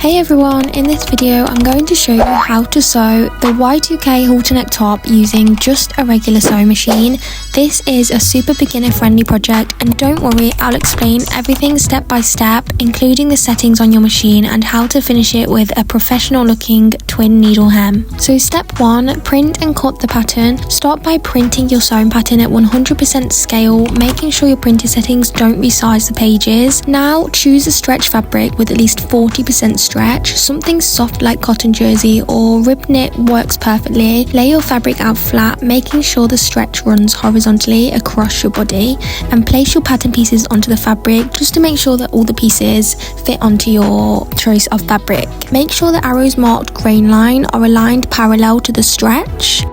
Hey everyone, in this video I'm going to show you how to sew the Y2K Halterneck top using just a regular sewing machine. This is a super beginner friendly project, and don't worry, I'll explain everything step by step, including the settings on your machine and how to finish it with a professional looking twin needle hem. So step 1, print and cut the pattern. Start by printing your sewing pattern at 100% scale, making sure your printing settings don't resize the pages. Now choose a stretch fabric with at least 40% stretch. Something soft like cotton jersey or rib knit works perfectly. Lay your fabric out flat, making sure the stretch runs horizontally across your body, and place your pattern pieces onto the fabric just to make sure that all the pieces fit onto your choice of fabric. Make sure the arrows marked grain line are aligned parallel to the stretch.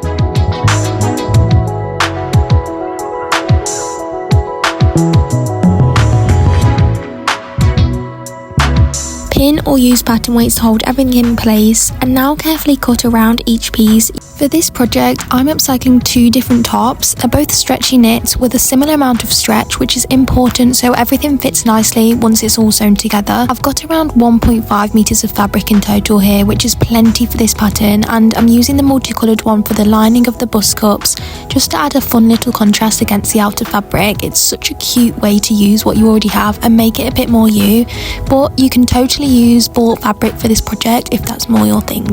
Pin or use pattern weights to hold everything in place, and now carefully cut around each piece. For this project, I'm upcycling two different tops. They're both stretchy knits with a similar amount of stretch, which is important so everything fits nicely once it's all sewn together. I've got around 1.5 meters of fabric in total here, which is plenty for this pattern, and I'm using the multicolored one for the lining of the bust cups just to add a fun little contrast against the outer fabric. It's such a cute way to use what you already have and make it a bit more you, but you can totally use bought fabric for this project if that's more your thing.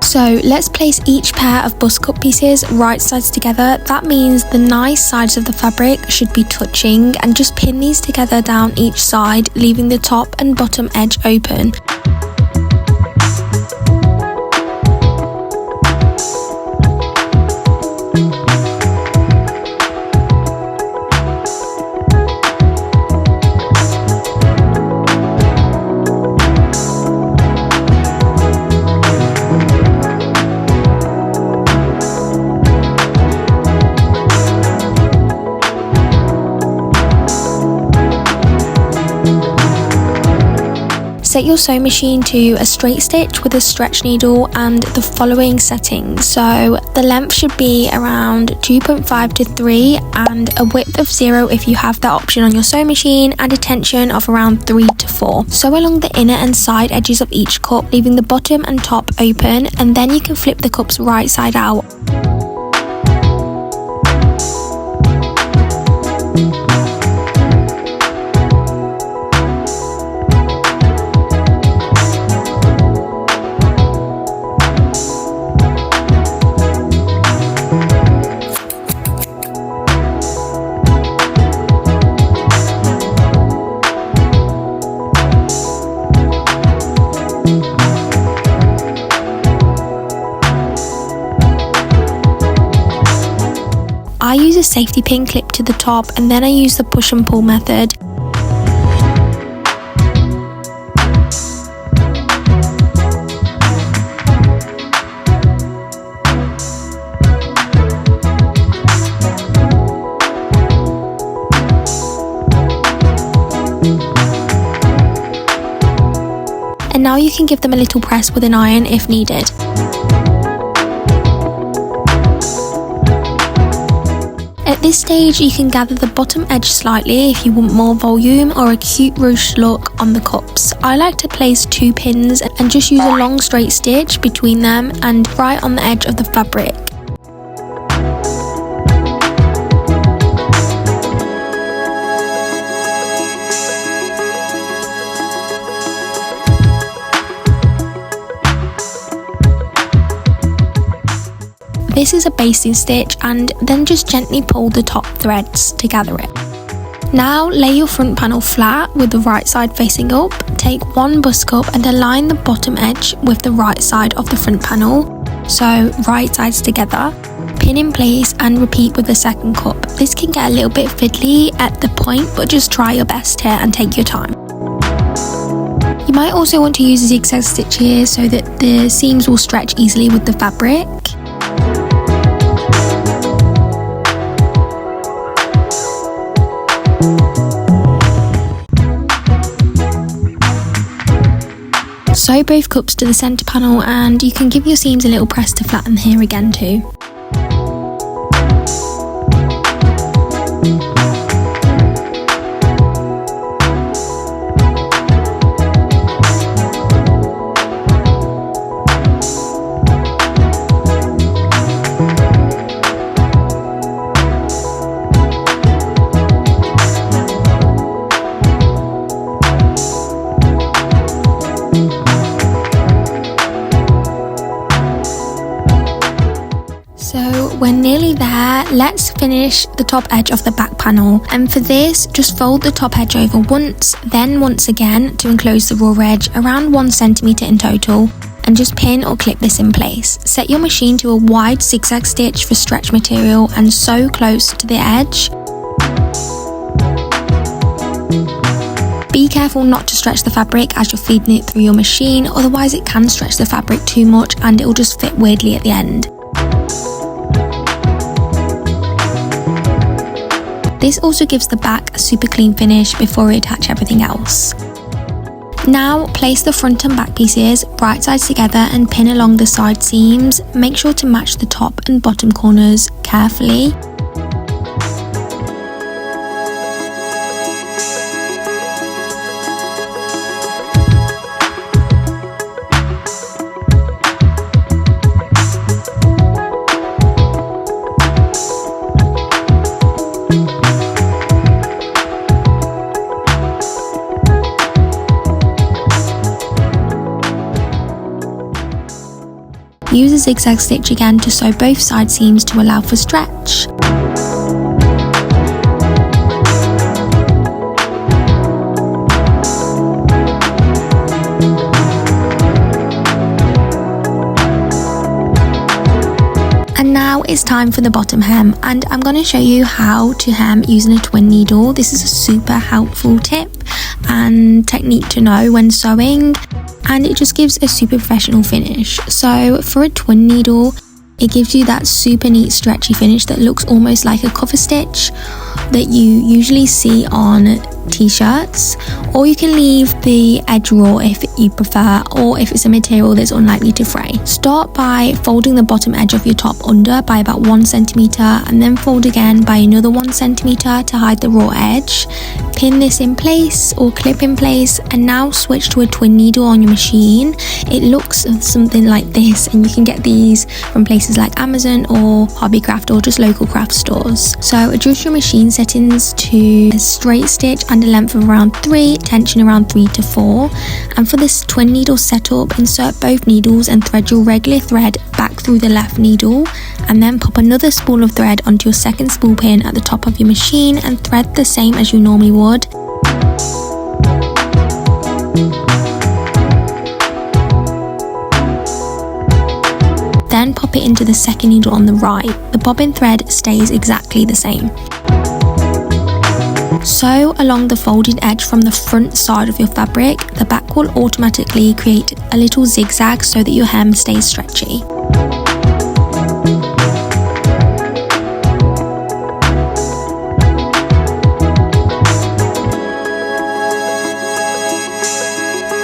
So let's place each pair of bust cup pieces right sides together. That means the nice sides of the fabric should be touching, and just pin these together down each side, leaving the top and bottom edge open. Set your sewing machine to a straight stitch with a stretch needle and the following settings. So the length should be around 2.5 to 3 and a width of 0 if you have that option on your sewing machine, and a tension of around 3 to 4. Sew along the inner and side edges of each cup, leaving the bottom and top open, and then you can flip the cups right side out. I use a safety pin clip to the top, and then I use the push and pull method. And now you can give them a little press with an iron if needed. At this stage, you can gather the bottom edge slightly if you want more volume or a cute ruched look on the cups. I like to place 2 pins and just use a long straight stitch between them and right on the edge of the fabric. This is a basting stitch, and then just gently pull the top threads to gather it. Now lay your front panel flat with the right side facing up. Take one bust cup and align the bottom edge with the right side of the front panel, so right sides together. Pin in place and repeat with the second cup. This can get a little bit fiddly at the point, but just try your best here and take your time. You might also want to use a zigzag stitch here so that the seams will stretch easily with the fabric. Sew both cups to the centre panel, and you can give your seams a little press to flatten here again too. nearly there. Let's finish the top edge of the back panel, and for this just fold the top edge over once, then once again to enclose the raw edge around 1 centimeter in total, and just pin or clip this in place. Set your machine to a wide zigzag stitch for stretch material and sew close to the edge. Be careful not to stretch the fabric as you're feeding it through your machine, otherwise it can stretch the fabric too much and it will just fit weirdly at the end. This also gives the back a super clean finish before we attach everything else. Now place the front and back pieces right sides together and pin along the side seams. Make sure to match the top and bottom corners carefully. Use a zigzag stitch again to sew both side seams to allow for stretch. And now it's time for the bottom hem, and I'm going to show you how to hem using a twin needle. This is a super helpful tip and technique to know when sewing, and it just gives a super professional finish. So for a twin needle, it gives you that super neat stretchy finish that looks almost like a cover stitch that you usually see on t-shirts, or you can leave the edge raw if you prefer, or if it's a material that's unlikely to fray. Start by folding the bottom edge of your top under by about 1 centimeter, and then fold again by another 1 centimeter to hide the raw edge. Pin this in place or clip in place, and now switch to a twin needle on your machine. It looks something like this, and you can get these from places like Amazon or Hobbycraft or just local craft stores. So adjust your machine settings to a straight stitch and a length of around 3, tension around 3 to 4. And for this twin needle setup, insert both needles and thread your regular thread back through the left needle, and then pop another spool of thread onto your second spool pin at the top of your machine and thread the same as you normally would. Then pop it into the second needle on the right. The bobbin thread stays exactly the same. Sew along the folded edge from the front side of your fabric. The back will automatically create a little zigzag so that your hem stays stretchy.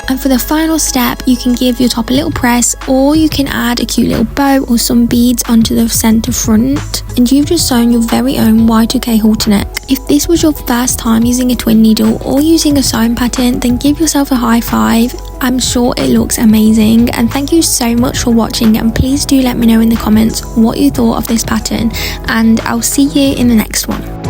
And for the final step, you can give your top a little press, or you can add a cute little bow or some beads onto the center front, and you've just sewn your very own Y2K halterneck. If this was your first time using a twin needle or using a sewing pattern, then give yourself a high five. I'm sure it looks amazing, and thank you so much for watching, and please do let me know in the comments what you thought of this pattern, and I'll see you in the next one.